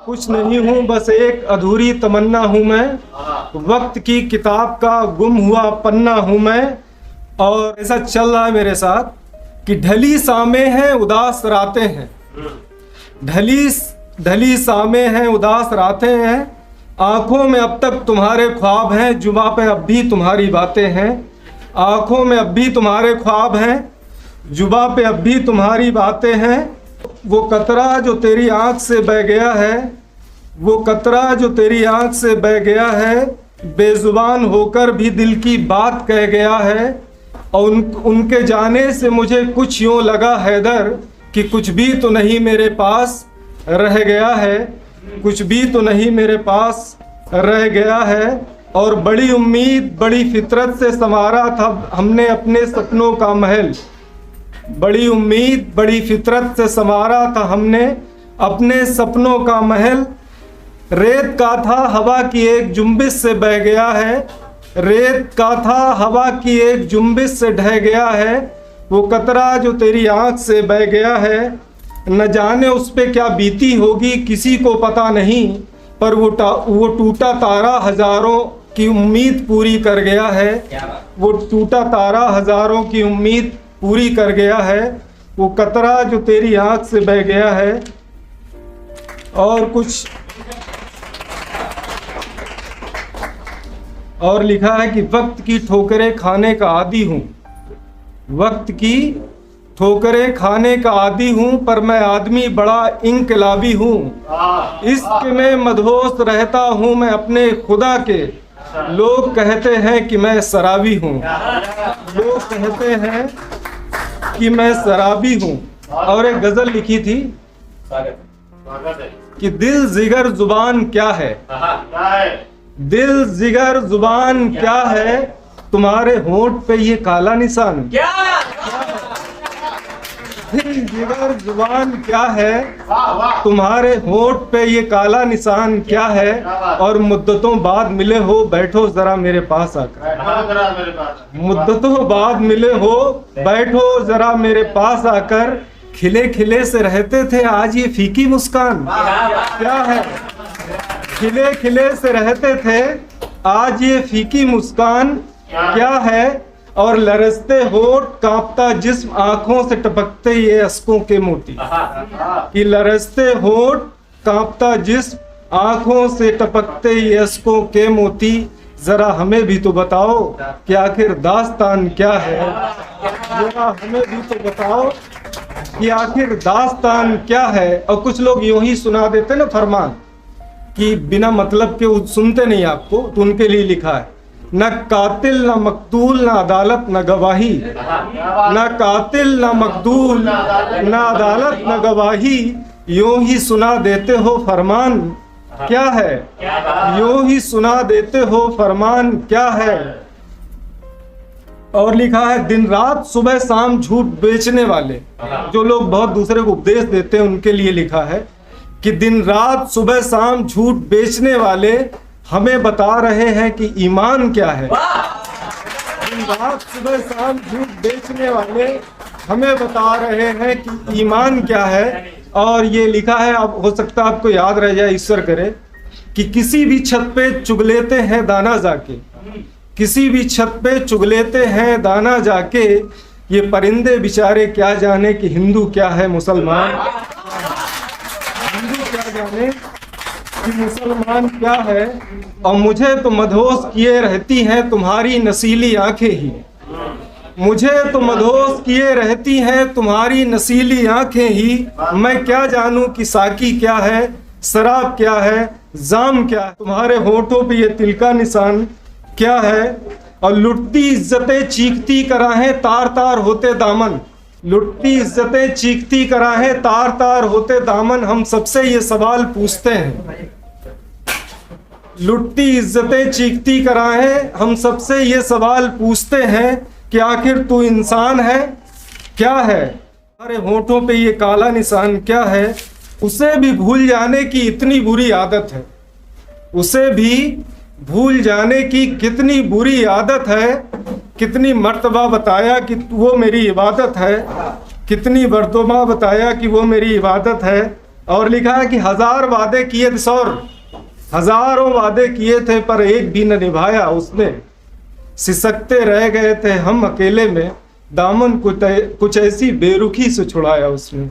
कुछ नहीं हूँ, बस एक अधूरी तमन्ना हूँ मैं। वक्त की किताब का गुम हुआ पन्ना हूँ मैं। और ऐसा चल रहा है मेरे साथ कि ढली सामे हैं उदास रातें हैं, ढली सामे हैं उदास रातें हैं। आँखों में अब तक तुम्हारे ख्वाब हैं, जुबां पे अब भी तुम्हारी बातें हैं। आँखों में अब भी तुम्हारे ख्वाब हैं, जुबां पे अब भी तुम्हारी बातें हैं। वो कतरा जो तेरी आँख से बह गया है, वो कतरा जो तेरी आँख से बह गया है, बेजुबान होकर भी दिल की बात कह गया है। और उनके जाने से मुझे कुछ यूँ लगा हैदर कि कुछ भी तो नहीं मेरे पास रह गया है, कुछ भी तो नहीं मेरे पास रह गया है। और बड़ी उम्मीद बड़ी फितरत से संवारा था हमने अपने सपनों का महल, बड़ी उम्मीद बड़ी फितरत से संवारा था हमने अपने सपनों का महल। रेत का था हवा की एक जुम्बिश से बह गया है, रेत का था हवा की एक जुम्बिश से ढह गया है। वो कतरा जो तेरी आँख से बह गया है, न जाने उस पे क्या बीती होगी किसी को पता नहीं, पर वो टूटा तारा हजारों की उम्मीद पूरी कर गया है, वो टूटा तारा हजारों की उम्मीद पूरी कर गया है। वो कतरा जो तेरी आँख से बह गया है। और कुछ और लिखा है कि वक्त की ठोकरें खाने का आदी हूँ, वक्त की ठोकरें खाने का आदी हूँ, पर मैं आदमी बड़ा इनकलाबी हूँ। इश्क में मदहोश रहता हूँ मैं अपने खुदा के, लोग कहते हैं कि मैं शराबी हूँ, लोग कहते हैं कि मैं शराबी हूँ। और एक गजल लिखी थी कि दिल जिगर जुबान क्या है, दिल जिगर जुबान क्या है, तुम्हारे होंठ पे ये काला निशान क्या है? दिल जिगर जुबान क्या है, तुम्हारे होंठ पे ये काला निशान क्या है। और मुद्दतों बाद मिले हो, बैठो जरा मेरे पास आकर, मुद्दतों बाद मिले हो, बैठो जरा मेरे पास आकर। खिले खिले से रहते थे आज ये फीकी मुस्कान क्या है, खिले खिले से रहते थे आज ये फीकी मुस्कान क्या है। और लरजते होठ कांपता जिस्म आंखों से टपकते ये अश्कों के मोती, कि लरजते होठ कांपता जिस्म आंखों से टपकते ये अश्कों के मोती। जरा हमें भी तो बताओ कि आखिर दास्तान क्या है, जरा हमें भी तो बताओ कि आखिर दास्तान क्या है। और कुछ लोग यूं ही सुना देते ना फरमान कि बिना मतलब के सुनते नहीं आपको, तो उनके लिए लिखा है न कातिल न मकतूल न अदालत न गवाही, न कातिल न मकतूल न अदालत न गवाही, यूं ही सुना देते हो फरमान क्या है, यूं ही सुना देते हो फरमान क्या है। और लिखा है दिन रात सुबह शाम झूठ बेचने वाले, जो लोग बहुत दूसरे को उपदेश देते हैं उनके लिए लिखा है कि दिन रात सुबह शाम झूठ बेचने वाले हमें बता रहे हैं कि ईमान क्या है। दिन रात सुबह शाम झूठ बेचने वाले हमें बता रहे हैं कि ईमान क्या है। और ये लिखा है, अब हो सकता है आपको याद रह जाए, ईश्वर करे, कि किसी भी छत पे चुग लेते हैं दाना जाके, किसी भी छत पे चुग लेते हैं दाना जाके। ये परिंदे बेचारे क्या जाने कि हिंदू क्या है मुसलमान, हिंदू क्या जाने कि मुसलमान क्या है। और मुझे तो मदहोश किए रहती हैं तुम्हारी नसीली आंखें ही, मुझे तो मदहोश किए रहती हैं तुम्हारी नसीली आंखें ही। मैं क्या जानूं कि साकी क्या है, शराब क्या है, जाम क्या है, तुम्हारे होठों पे ये तिल का निशान क्या है। और लुटती इज्जतें चीखती कराहें तार तार होते दामन, लुटती इज्जतें चीखती कराहें तार तार होते दामन। हम सबसे ये सवाल पूछते हैं, लुटती इज्जतें चीखती कराहें हम सबसे ये सवाल पूछते हैं कि आखिर तू इंसान है क्या है, हमारे होठों पे ये काला निशान क्या है। उसे भी भूल जाने की इतनी बुरी आदत है, उसे भी भूल जाने की कितनी बुरी आदत है। कितनी मर्तबा बताया कि वो मेरी इबादत है, कितनी मर्तबा बताया कि वो मेरी इबादत है। और लिखा है कि 1000 वादे किए थे सौर, हजारों वादे किए थे पर एक भी न निभाया उसने। सिसकते रह गए थे हम अकेले में, दामन कुछ ऐसी बेरुखी से छुड़ाया उसने।